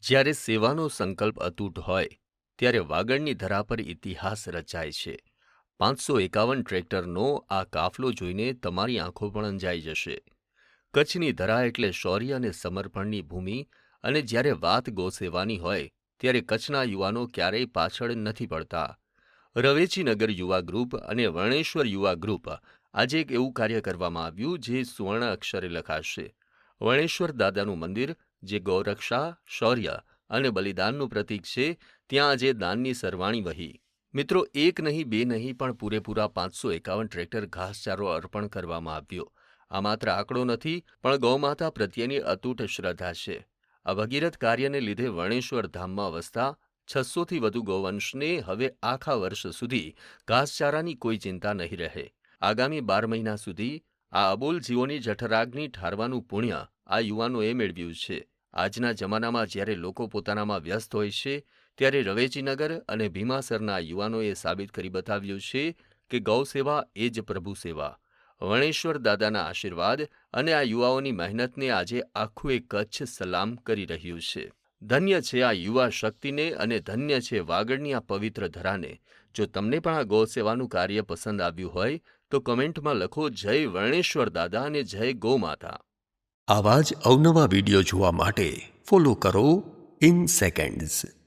જ્યારે સેવાનો સંકલ્પ અતૂટ હોય ત્યારે વાગડની ધરા પર ઇતિહાસ રચાય છે. 551 ટ્રેક્ટરનો આ કાફલો જોઈને તમારી આંખો પણ અંજાઈ જશે. કચ્છની ધરા એટલે શૌર્ય અને સમર્પણની ભૂમિ, અને જ્યારે વાત ગૌસેવાની હોય ત્યારે કચ્છના યુવાનો ક્યારેય પાછળ નથી પડતા. રવેચીનગર યુવા ગ્રુપ અને વર્ણેશ્વર યુવા ગ્રુપ આજે એક એવું કાર્ય કરવામાં આવ્યું જે સુવર્ણ અક્ષરે લખાશે. વર્ણેશ્વર દાદાનું મંદિર, જે ગૌરક્ષા, શૌર્ય અને બલિદાનનું પ્રતીક છે, ત્યાં આજે દાનની સરવાણી વહી. મિત્રો, એક નહીં, બે નહીં, પણ પૂરેપૂરા 551 ટ્રેક્ટર ઘાસચારો અર્પણ કરવામાં આવ્યો. આ માત્ર આંકડો નથી, પણ ગૌમાતા પ્રત્યેની અતૂટ શ્રદ્ધા છે. આ ભગીરથ કાર્યને લીધે વર્ણેશ્વર ધામમાં વસતા 600થી વધુ ગૌવંશને હવે આખા વર્ષ સુધી ઘાસચારાની કોઈ ચિંતા નહીં રહે. આગામી 12 મહિના સુધી આ અબોલ જીવોની જઠરાગ્નિ ઠારવાનું પુણ્ય આ યુવાનોએ મેળવ્યું છે. આજના જમાનામાં જ્યારે લોકો પોતાનામાં વ્યસ્ત હોય છે, ત્યારે રવેચીનગર અને ભીમાસરના યુવાનોએ સાબિત કરી બતાવ્યું છે કે ગૌસેવા એ જ પ્રભુ સેવા. વર્ણેશ્વર દાદાના આશીર્વાદ અને આ યુવાઓની મહેનતને આજે આખું એક કચ્છ સલામ કરી રહ્યું છે. ધન્ય છે આ યુવા શક્તિને અને ધન્ય છે વાગડની આ પવિત્ર ધરાને. જો તમને પણ આ ગૌસેવાનું કાર્ય પસંદ આવ્યું હોય તો કમેન્ટમાં લખો જય વર્ણેશ્વર દાદા અને જય ગૌમાતા. આવા જ અવનવા વિડીયો જોવા માટે ફોલો કરો ઇન સેકન્ડ્સ.